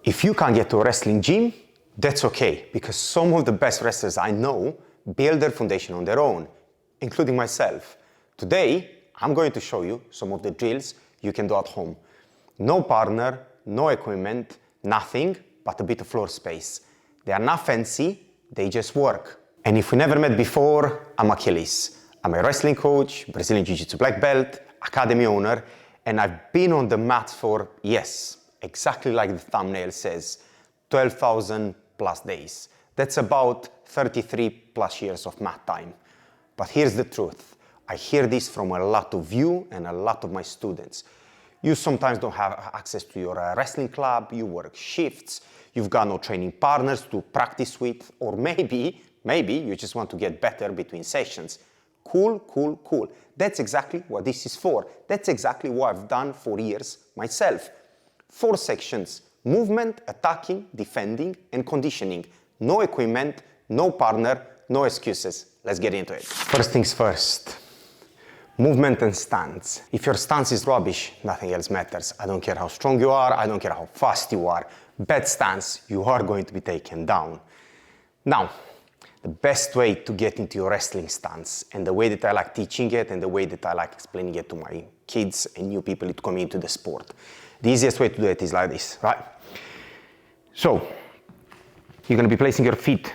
If you can't get to a wrestling gym, that's okay, because some of the best wrestlers I know build their foundation on their own, including myself. Today, I'm going to show you some of the drills you can do at home. No partner, no equipment, nothing but a bit of floor space. They are not fancy, they just work. And if we never met before, I'm Achilles. I'm a wrestling coach, Brazilian Jiu-Jitsu black belt, academy owner, and I've been on the mat for, yes, exactly like the thumbnail says, 12,000 plus days. That's about 33 plus years of mat time. But here's the truth. I hear this from a lot of you and a lot of my students. You sometimes don't have access to your wrestling club, you work shifts, you've got no training partners to practice with, or maybe you just want to get better between sessions. Cool, cool, cool. That's exactly what this is for. That's exactly what I've done for years myself. 4 sections: movement, attacking, defending, and conditioning. No equipment, no partner, no excuses. Let's get into it. First things first. Movement and stance. If your stance is rubbish, nothing else matters. I don't care how strong you are, I don't care how fast you are. Bad stance, you are going to be taken down. Now, the best way to get into your wrestling stance, and the way that I like teaching it, and the way that I like explaining it to my kids and new people to come into the sport. The easiest way to do it is like this, right? So, you're gonna be placing your feet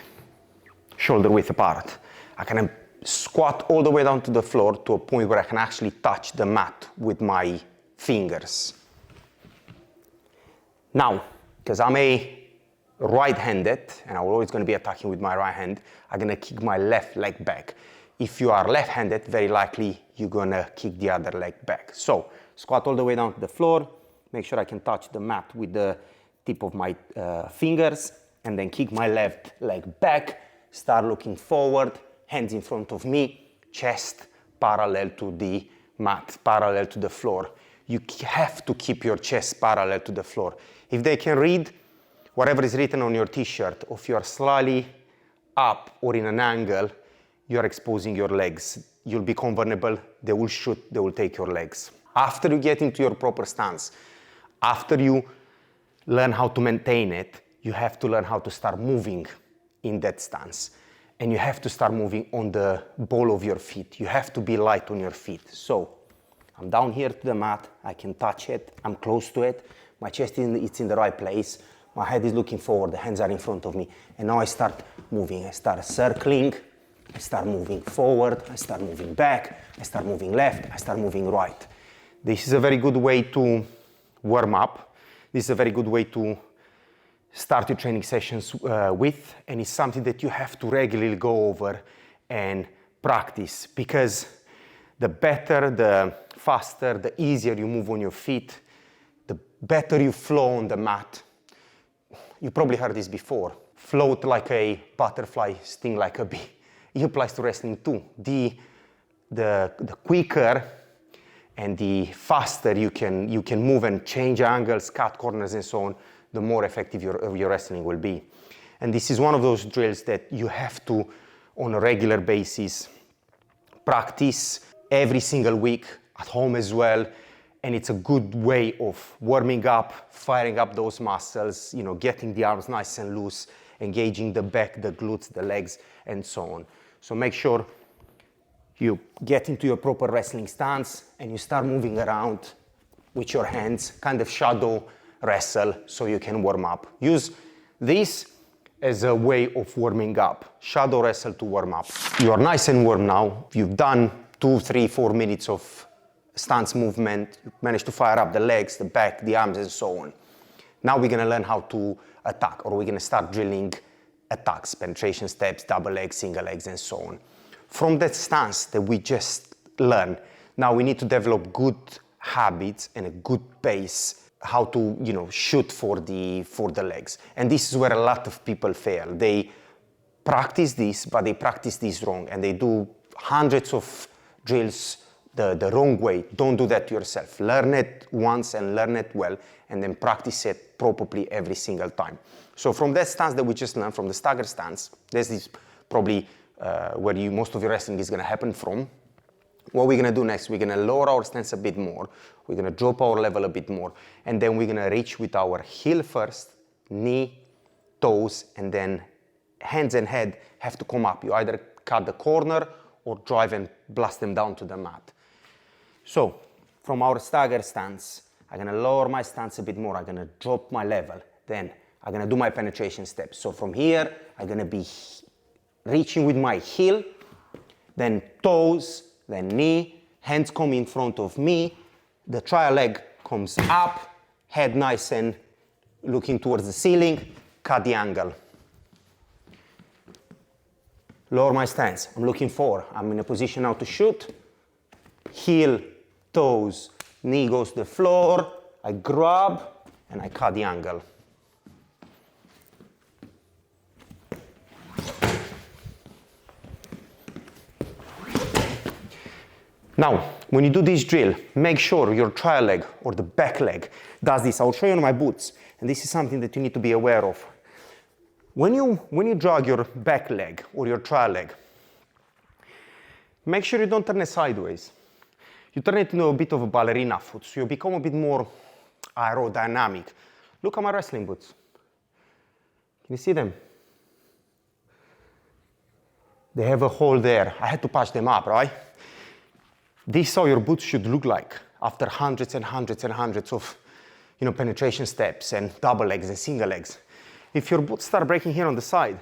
shoulder width apart. I can squat all the way down to the floor to a point where I can actually touch the mat with my fingers. Now, because I'm a right-handed, and I'm always going to be attacking with my right hand, I'm going to kick my left leg back. If you are left-handed, very likely you're going to kick the other leg back. So, squat all the way down to the floor, make sure I can touch the mat with the tip of my fingers, and then kick my left leg back, start looking forward, hands in front of me, chest parallel to the mat, parallel to the floor. You have to keep your chest parallel to the floor. If they can read whatever is written on your t-shirt, if you are slightly up or in an angle, you are exposing your legs. You'll become vulnerable, they will shoot, they will take your legs. After you get into your proper stance, after you learn how to maintain it, you have to learn how to start moving in that stance. And you have to start moving on the ball of your feet. You have to be light on your feet. So, I'm down here to the mat, I can touch it, I'm close to it, my chest it's in the right place, my head is looking forward, the hands are in front of me, and now I start moving. I start circling, I start moving forward, I start moving back, I start moving left, I start moving right. This is a very good way to warm up. This is a very good way to start your training sessions with, and it's something that you have to regularly go over and practice, because the better, the faster, the easier you move on your feet, the better you flow on the mat. You probably heard this before. Float like a butterfly, sting like a bee. It applies to wrestling too. The quicker and the faster you can move and change angles, cut corners and so on, the more effective your wrestling will be. And this is one of those drills that you have to, on a regular basis, practice every single week, at home as well. And it's a good way of warming up, firing up those muscles, you know, getting the arms nice and loose, engaging the back, the glutes, the legs, and so on. So make sure you get into your proper wrestling stance and you start moving around with your hands, kind of shadow wrestle so you can warm up. Use this as a way of warming up. Shadow wrestle to warm up. You are nice and warm now. You've done 2, 3, 4 minutes of stance movement. You managed to fire up the legs, the back, the arms, and so on. Now we're gonna learn how to attack, or we're gonna start drilling attacks, penetration steps, double legs, single legs, and so on. From that stance that we just learned, now we need to develop good habits and a good pace, how to, you know, shoot for the legs. And this is where a lot of people fail. They practice this, but they practice this wrong, and they do hundreds of drills the wrong way. Don't do that to yourself. Learn it once and learn it well, and then practice it properly every single time. So from that stance that we just learned, from the stagger stance, this is probably where most of your wrestling is going to happen from. What we're going to do next, we're going to lower our stance a bit more, we're going to drop our level a bit more, and then we're going to reach with our heel first, knee, toes, and then hands and head have to come up. You either cut the corner or drive and blast them down to the mat. So from our stagger stance, I'm gonna lower my stance a bit more. I'm gonna drop my level. Then I'm gonna do my penetration steps. So from here, I'm gonna be reaching with my heel, then toes, then knee, hands come in front of me, the trial leg comes up, head nice and looking towards the ceiling, cut the angle. Lower my stance, I'm looking forward. I'm in a position now to shoot. Heel, toes, knee goes to the floor, I grab and I cut the angle. Now, when you do this drill, make sure your trial leg or the back leg does this. I'll show you on my boots, and this is something that you need to be aware of. When you drag your back leg or your trial leg, make sure you don't turn it sideways. You turn it into a bit of a ballerina foot, so you become a bit more aerodynamic. Look at my wrestling boots. Can you see them? They have a hole there. I had to patch them up, right? This is how your boots should look like after hundreds and hundreds and hundreds of penetration steps and double legs and single legs. If your boots start breaking here on the side,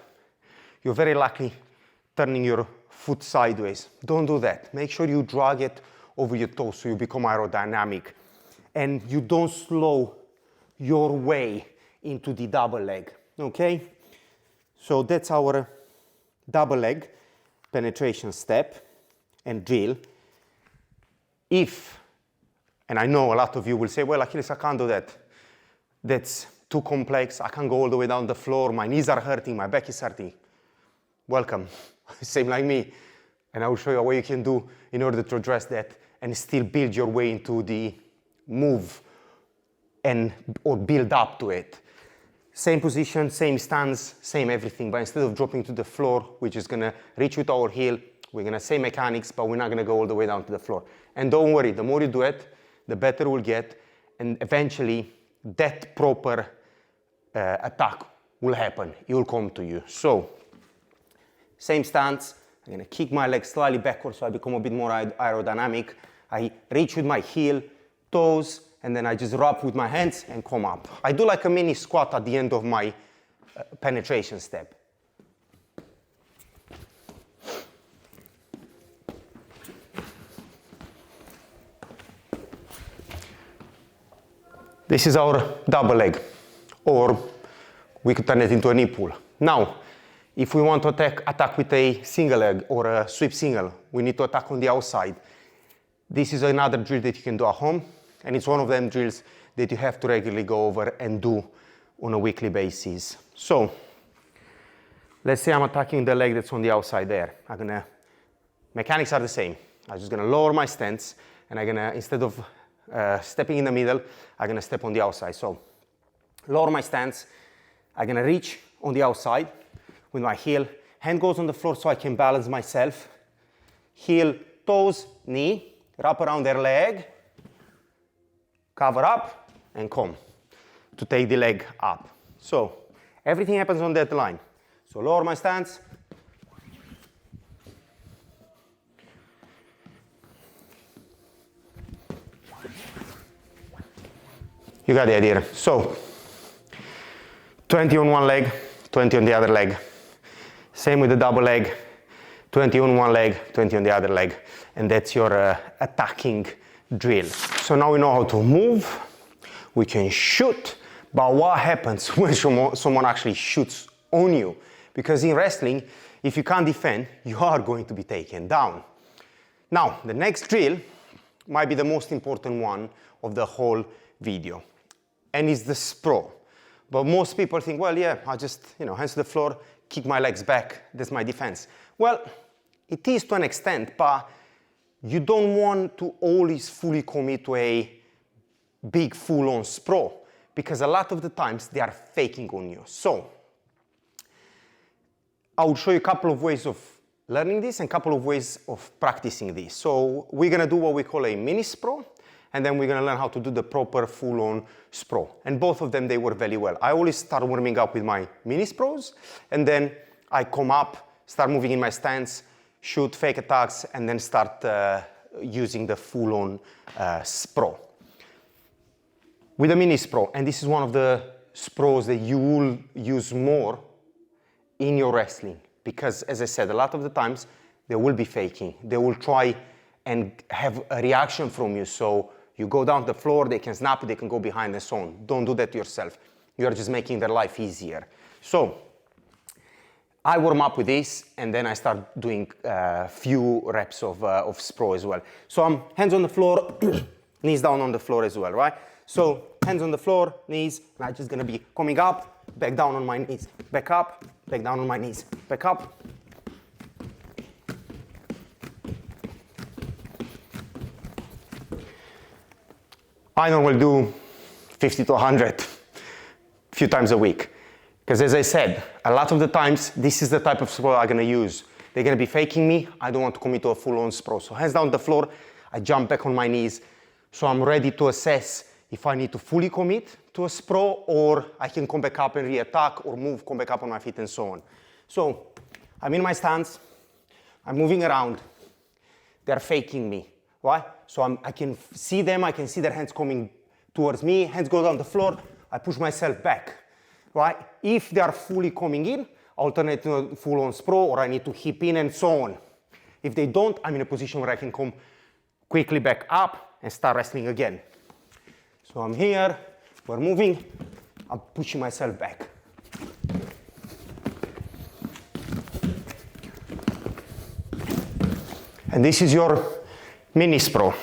you're very likely turning your foot sideways. Don't do that. Make sure you drag it over your toes so you become aerodynamic and you don't slow your way into the double leg, okay? So that's our double leg penetration step and drill. If, and I know a lot of you will say, well, Achilles, I can't do that. That's too complex. I can't go all the way down the floor. My knees are hurting. My back is hurting. Welcome. Same like me. And I will show you what you can do in order to address that and still build your way into the move or build up to it. Same position, same stance, same everything. But instead of dropping to the floor, we're just going to reach with our heel. We're going to say mechanics, but we're not going to go all the way down to the floor. And don't worry, the more you do it, the better we'll get. And eventually, that proper attack will happen. It will come to you. So, same stance. I'm going to kick my leg slightly backwards so I become a bit more aerodynamic. I reach with my heel, toes, and then I just rub with my hands and come up. I do like a mini squat at the end of my penetration step. This is our double leg, or we could turn it into a knee pull. Now, if we want to attack with a single leg or a sweep single, we need to attack on the outside. This is another drill that you can do at home, and it's one of them drills that you have to regularly go over and do on a weekly basis. So, let's say I'm attacking the leg that's on the outside there. Mechanics are the same. I'm just gonna lower my stance, and I'm gonna, instead of stepping in the middle, I'm gonna step on the outside. So, lower my stance, I'm gonna reach on the outside with my heel, hand goes on the floor so I can balance myself. Heel, toes, knee, wrap around their leg, cover up, and come to take the leg up. So, everything happens on that line. So, lower my stance. You got the idea. So, 20 on one leg, 20 on the other leg. Same with the double leg, 20 on one leg, 20 on the other leg. And that's your attacking drill. So now we know how to move, we can shoot, but what happens when someone actually shoots on you? Because in wrestling, if you can't defend, you are going to be taken down. Now, the next drill might be the most important one of the whole video, and it's the sprawl. But most people think, well, yeah, I just, hands to the floor, kick my legs back, that's my defense. Well, it is to an extent, but you don't want to always fully commit to a big full-on sprawl, because a lot of the times they are faking on you. So, I will show you a couple of ways of learning this and a couple of ways of practicing this. So, we're gonna do what we call a mini sprawl, and then we're gonna learn how to do the proper full-on sprawl. And both of them, they work very well. I always start warming up with my mini sprawls, and then I come up, start moving in my stance, shoot fake attacks, and then start using the full-on sprawl. With a mini sprawl, and this is one of the sprawls that you will use more in your wrestling, because as I said, a lot of the times they will be faking. They will try and have a reaction from you. So you go down the floor, they can snap, they can go behind and so on. Don't do that to yourself. You are just making their life easier. So I warm up with this, and then I start doing a few reps of sprawl as well. So I'm hands on the floor, knees down on the floor as well, right? So hands on the floor, knees, and I'm just gonna be coming up, back down on my knees, back up, back down on my knees, back up. I normally do 50 to 100 a few times a week. Because as I said, a lot of the times, this is the type of sprawl I'm gonna use. They're gonna be faking me. I don't want to commit to a full-on sprawl. So hands down the floor, I jump back on my knees. So I'm ready to assess if I need to fully commit to a sprawl, or I can come back up and re-attack, or move, come back up on my feet and so on. So I'm in my stance, I'm moving around, they're faking me. Why? So I can see them, I can see their hands coming towards me, hands go down the floor, I push myself back, right? If they are fully coming in, alternate to a full-on sprawl, or I need to hip in and so on. If they don't, I'm in a position where I can come quickly back up and start wrestling again. So I'm here, we're moving, I'm pushing myself back. And this is your mini sprawl.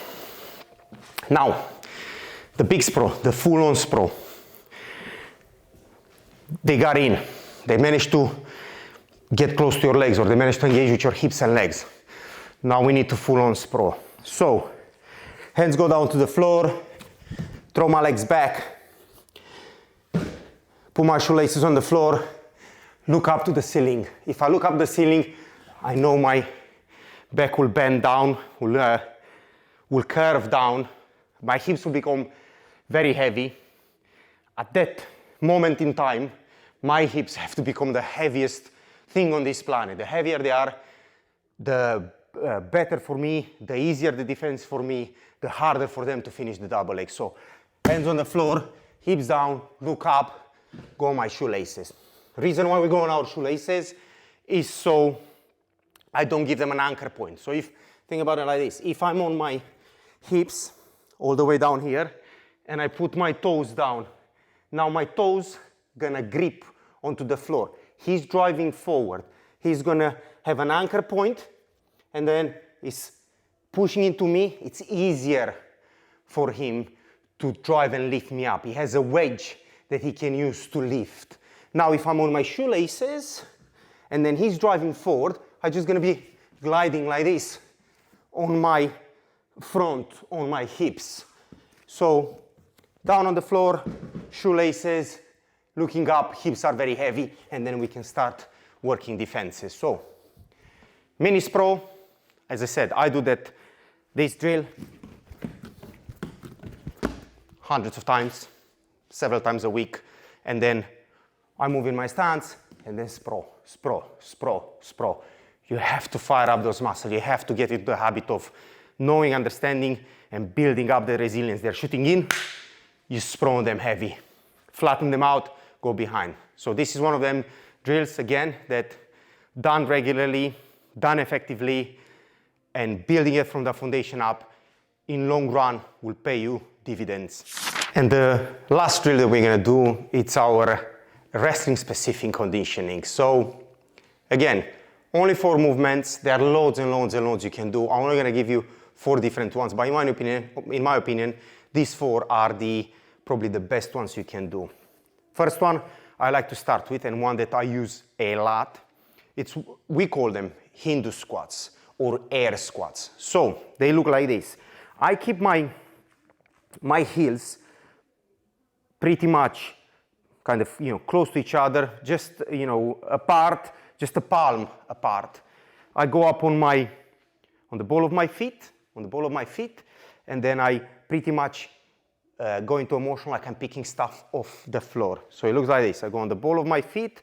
Now, the big sprawl, the full-on sprawl. They got in, they managed to get close to your legs, or they managed to engage with your hips and legs. Now we need to full-on sprawl. So, hands go down to the floor, throw my legs back, put my shoelaces on the floor, look up to the ceiling. If I look up the ceiling, I know my back will bend down, will curve down, my hips will become very heavy. At that moment in time, my hips have to become the heaviest thing on this planet. The heavier they are, the better for me, the easier the defense for me, the harder for them to finish the double leg. So hands on the floor, hips down, look up, go on my shoelaces. The reason why we go on our shoelaces is so I don't give them an anchor point. So think about it like this. If I'm on my hips all the way down here, and I put my toes down, now my toes gonna grip onto the floor. He's driving forward. He's gonna have an anchor point, and then he's pushing into me. It's easier for him to drive and lift me up. He has a wedge that he can use to lift. Now, if I'm on my shoelaces, and then he's driving forward, I'm just gonna be gliding like this on my front, on my hips. So, down on the floor, shoelaces, looking up, hips are very heavy, and then we can start working defenses. So, mini sprawl, as I said, I do this drill hundreds of times, several times a week, and then I move in my stance, and then sprawl, sprawl, sprawl, sprawl. You have to fire up those muscles. You have to get into the habit of knowing, understanding, and building up the resilience. They're shooting in, you sprawl them heavy. Flatten them out, go behind. So this is one of them drills, again, that done regularly, done effectively, and building it from the foundation up, in long run, will pay you dividends. And the last drill that we're gonna do, it's our wrestling-specific conditioning. So, again, only 4 movements. There are loads and loads and loads you can do. I'm only gonna give you 4 different ones, but in my opinion, these 4 are probably the best ones you can do. First one I like to start with, and one that I use a lot, we call them Hindu squats or air squats. So they look like this. I keep my heels pretty much kind of, close to each other, just, apart, just a palm apart. I go up on the ball of my feet, and then I pretty much go into a motion like I'm picking stuff off the floor. So it looks like this. I go on the ball of my feet,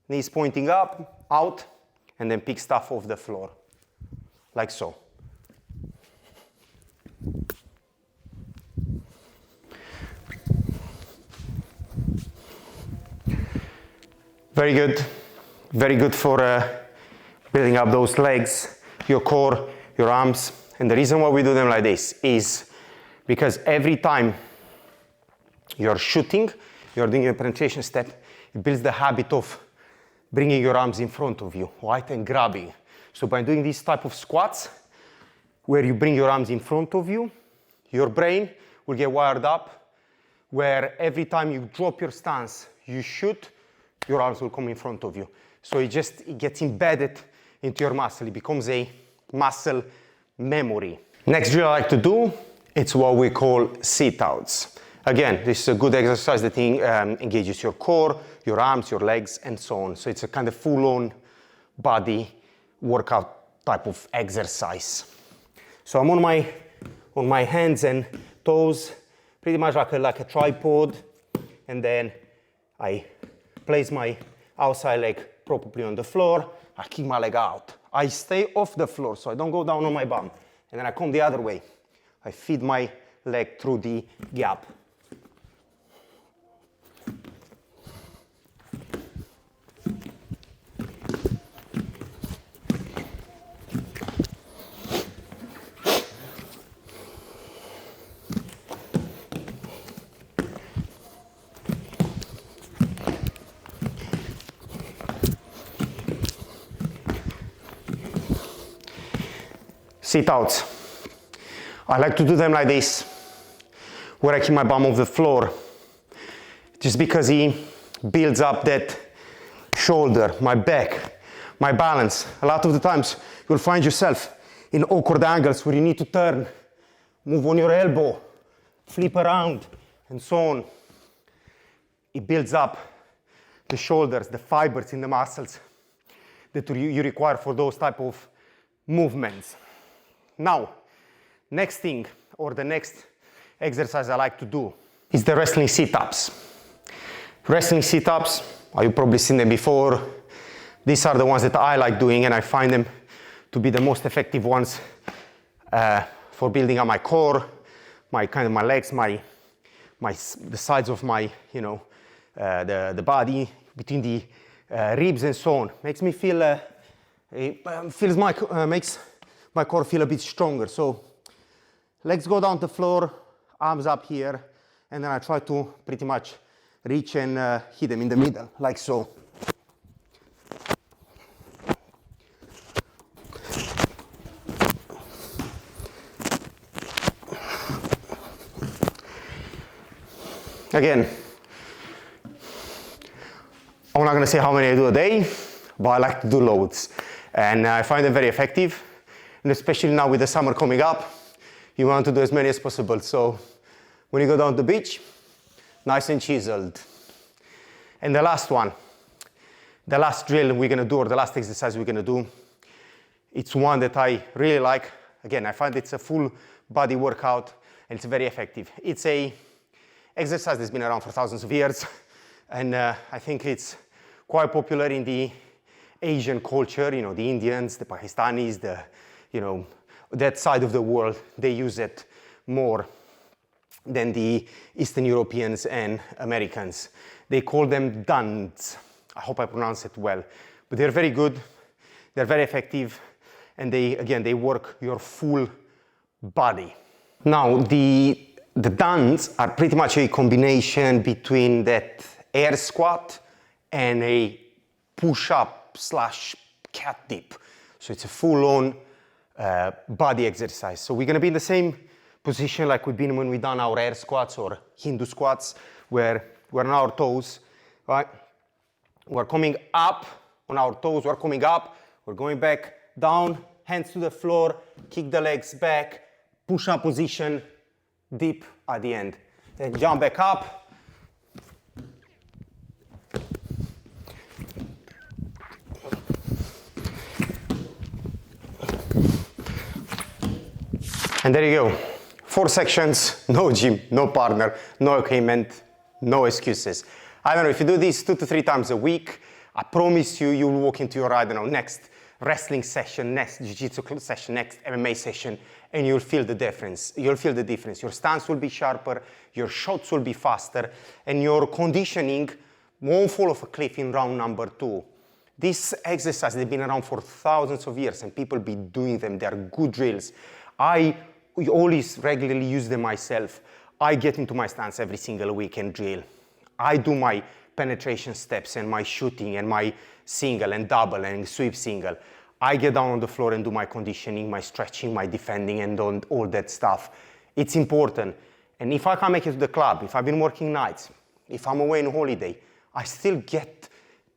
knees pointing up, out, and then pick stuff off the floor, like so. Very good for building up those legs, your core, your arms. And the reason why we do them like this is because every time you're shooting, you're doing a penetration step, it builds the habit of bringing your arms in front of you, right, and grabbing. So by doing this type of squats, where you bring your arms in front of you, your brain will get wired up, where every time you drop your stance, you shoot, your arms will come in front of you. So it gets embedded into your muscle. It becomes a muscle memory. Next drill I like to do, it's what we call sit-outs. Again, this is a good exercise that engages your core, your arms, your legs, and so on. So it's a kind of full-on body workout type of exercise. So I'm on my hands and toes, pretty much like a tripod, and then I place my outside leg properly on the floor. I kick my leg out. I stay off the floor, so I don't go down on my bum. And then I come the other way. I feed my leg through the gap. Sit-outs. I like to do them like this, where I keep my bum off the floor, just because he builds up that shoulder, my back, my balance. A lot of the times you'll find yourself in awkward angles where you need to turn, move on your elbow, flip around, and so on. It builds up the shoulders, the fibers in the muscles that you require for those type of movements. Now, next thing, or the next exercise I like to do is the wrestling sit-ups. Wrestling sit-ups, you've probably seen them before. These are the ones that I like doing, and I find them to be the most effective ones for building up my core, my legs, the sides of my, the body, between the ribs and so on. Makes me feel, makes my core feel a bit stronger. So legs go down the floor, arms up here, and then I try to pretty much reach and hit them in the middle, like so. Again, I'm not gonna say how many I do a day, but I like to do loads. And I find them very effective. And especially now with the summer coming up, you want to do as many as possible. So when you go down to the beach, nice and chiseled. And the last one, the last drill we're gonna do, or the last exercise we're gonna do, it's one that I really like. Again, I find it's a full body workout and it's very effective. It's a exercise that's been around for thousands of years. And I think it's quite popular in the Asian culture, the Indians, the Pakistanis, that side of the world. They use it more than the Eastern Europeans and Americans. They call them dands. I hope I pronounce it well. But they're very good, they're very effective, and they work your full body. Now, the dands are pretty much a combination between that air squat and a push-up / cat dip. So it's a full-on body exercise. So we're gonna be in the same position like we've been when we've done our air squats or Hindu squats, where we're on our toes, right? We're coming up on our toes, we're coming up, we're going back down, hands to the floor, kick the legs back, push-up position, dip at the end. Then jump back up. And there you go. 4 sections, no gym, no partner, no equipment, no excuses. I don't know, if you do this 2 to 3 times a week, I promise you, you'll walk into your, I don't know, next wrestling session, next jiu-jitsu session, next MMA session, and you'll feel the difference. You'll feel the difference. Your stance will be sharper, your shots will be faster, and your conditioning won't fall off a cliff in round number 2. This exercise, they've been around for thousands of years, and people be doing them. They are good drills. We always regularly use them myself. I get into my stance every single week and drill. I do my penetration steps and my shooting and my single and double and sweep single. I get down on the floor and do my conditioning, my stretching, my defending and all that stuff. It's important. And if I can't make it to the club, if I've been working nights, if I'm away on holiday, I still get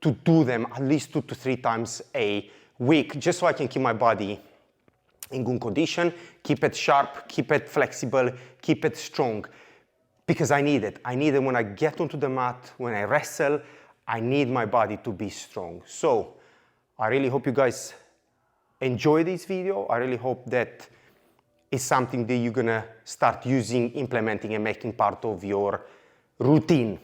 to do them at least 2 to 3 times a week, just so I can keep my body in good condition, keep it sharp, keep it flexible, keep it strong, because I need it. I need it when I get onto the mat, when I wrestle, I need my body to be strong. So I really hope you guys enjoy this video. I really hope that it's something that you're gonna start using, implementing, and making part of your routine.